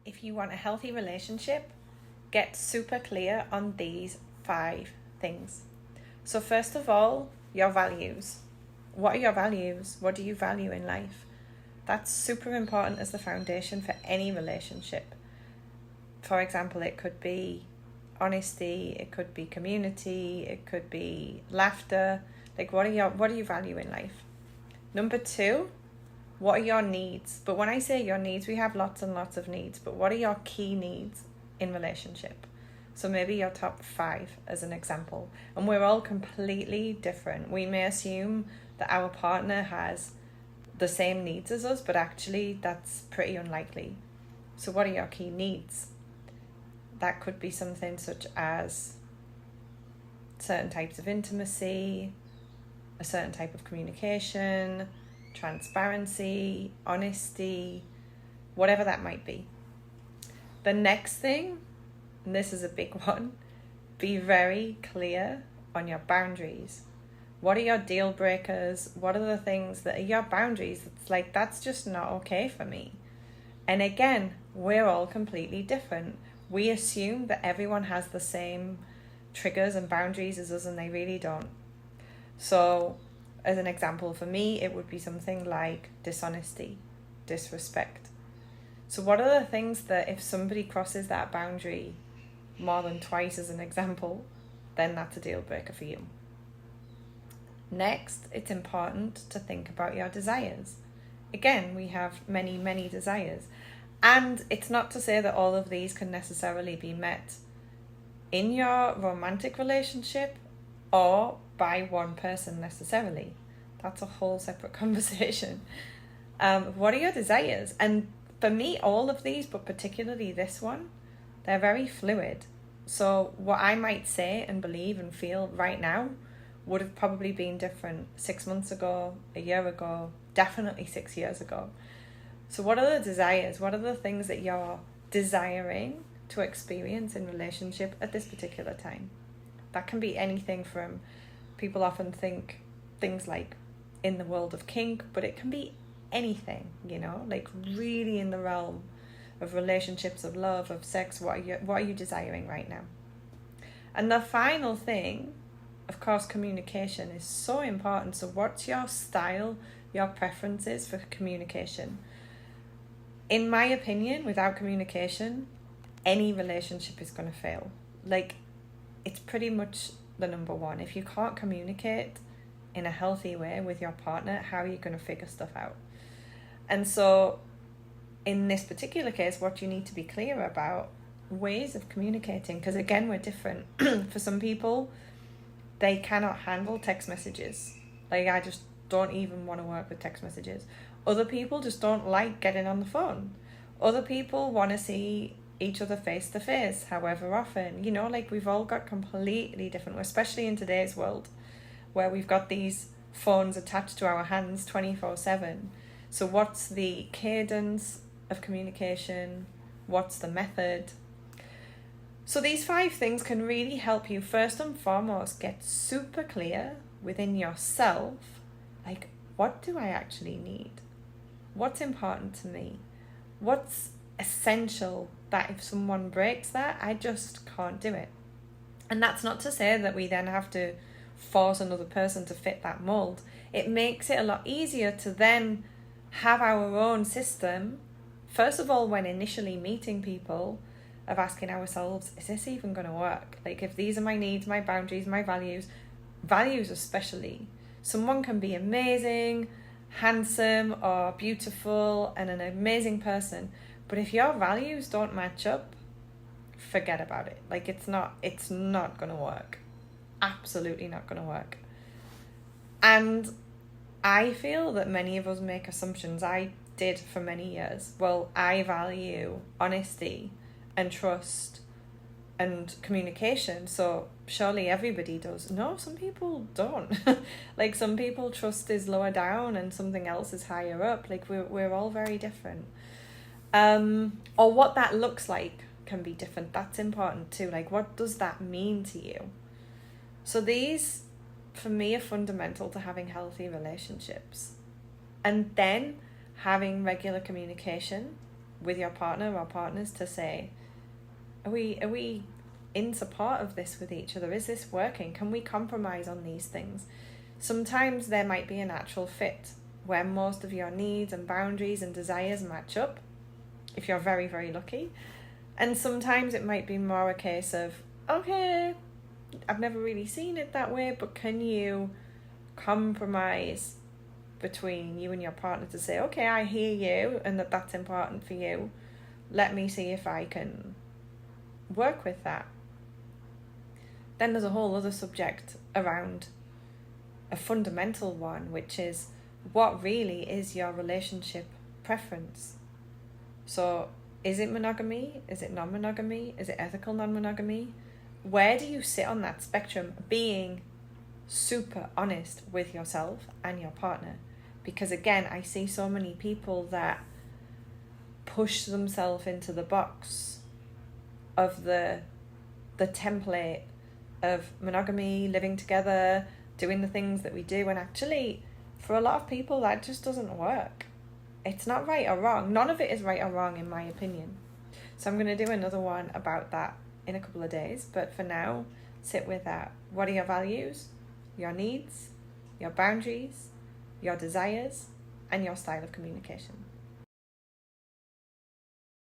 if you want a healthy relationship, get super clear on these 5 things. So first of all, your values. What are your values? What do you value in life? That's super important as the foundation for any relationship. For example, it could be honesty, it could be community, it could be laughter. Like, what do you value in life? Number 2, what are your needs? But when I say your needs, we have lots and lots of needs, but what are your key needs in relationship? So maybe your top 5 as an example. And we're all completely different. We may assume that our partner has the same needs as us, but actually that's pretty unlikely. So what are your key needs? That could be something such as certain types of intimacy, a certain type of communication, transparency, honesty, whatever that might be. The next thing, and this is a big one, be very clear on your boundaries. What are your deal breakers? What are the things that are your boundaries? It's like, that's just not okay for me. And again, we're all completely different. We assume that everyone has the same triggers and boundaries as us, and they really don't. So, as an example, for me, it would be something like dishonesty, disrespect. So what are the things that if somebody crosses that boundary more than twice, as an example, then that's a deal breaker for you. Next, it's important to think about your desires. Again, we have many, many desires. And it's not to say that all of these can necessarily be met in your romantic relationship or by one person necessarily. That's a whole separate conversation. What are your desires? And for me, all of these, but particularly this one, they're very fluid. So what I might say and believe and feel right now would have probably been different 6 months ago, a year ago, definitely 6 years ago. So what are the desires? What are the things that you're desiring to experience in relationship at this particular time? That can be anything from, people often think things like in the world of kink, but it can be anything, like really in the realm of relationships, of love, of sex. What are you desiring right now? And the final thing, of course, communication is so important. So what's your style, your preferences for communication? In my opinion, without communication, any relationship is going to fail. Like, it's pretty much the number one. If you can't communicate in a healthy way with your partner, how are you going to figure stuff out? And so in this particular case, what you need to be clear about ways of communicating, because again, we're different. For some people, they cannot handle text messages. Like, I just don't even want to work with text messages. Other people just don't like getting on the phone. Other people want to see each other face to face, however often. Like, we've all got completely different, especially in today's world, where we've got these phones attached to our hands 24/7. So what's the cadence of communication? What's the method? So these 5 things can really help you, first and foremost, get super clear within yourself. Like, what do I actually need? What's important to me? What's essential that if someone breaks that, I just can't do it? And that's not to say that we then have to force another person to fit that mold. It makes it a lot easier to then have our own system, first of all, when initially meeting people, of asking ourselves, is this even going to work? Like, if these are my needs, my boundaries, my values especially, someone can be amazing, handsome or beautiful and an amazing person, but if your values don't match up, forget about it. Like, it's not going to work. Absolutely not going to work. And I feel that many of us make assumptions. I did for many years. Well, I value honesty and trust and communication, so surely everybody does. No, some people don't. Like, some people, trust is lower down and something else is higher up. Like, we're all very different. Or what that looks like can be different. That's important too. Like, what does that mean to you? So these, for me, are fundamental to having healthy relationships. And then having regular communication with your partner or partners to say, are we in support of this with each other? Is this working? Can we compromise on these things? Sometimes there might be a natural fit where most of your needs and boundaries and desires match up, if you're very, very lucky. And sometimes it might be more a case of, okay, I've never really seen it that way, but can you compromise between you and your partner to say, okay, I hear you and that's important for you. Let me see if I can work with that. Then there's a whole other subject around a fundamental one, which is what really is your relationship preference? So is it monogamy? Is it non-monogamy? Is it ethical non-monogamy? Where do you sit on that spectrum? Being super honest with yourself and your partner. Because again, I see so many people that push themselves into the box of the template of monogamy, living together, doing the things that we do, and actually for a lot of people that just doesn't work. It's not right or wrong. None of it is right or wrong in my opinion. So I'm going to do another one about that in a couple of days, but for now, sit with that. What are your values, your needs, your boundaries, your desires, and your style of communication?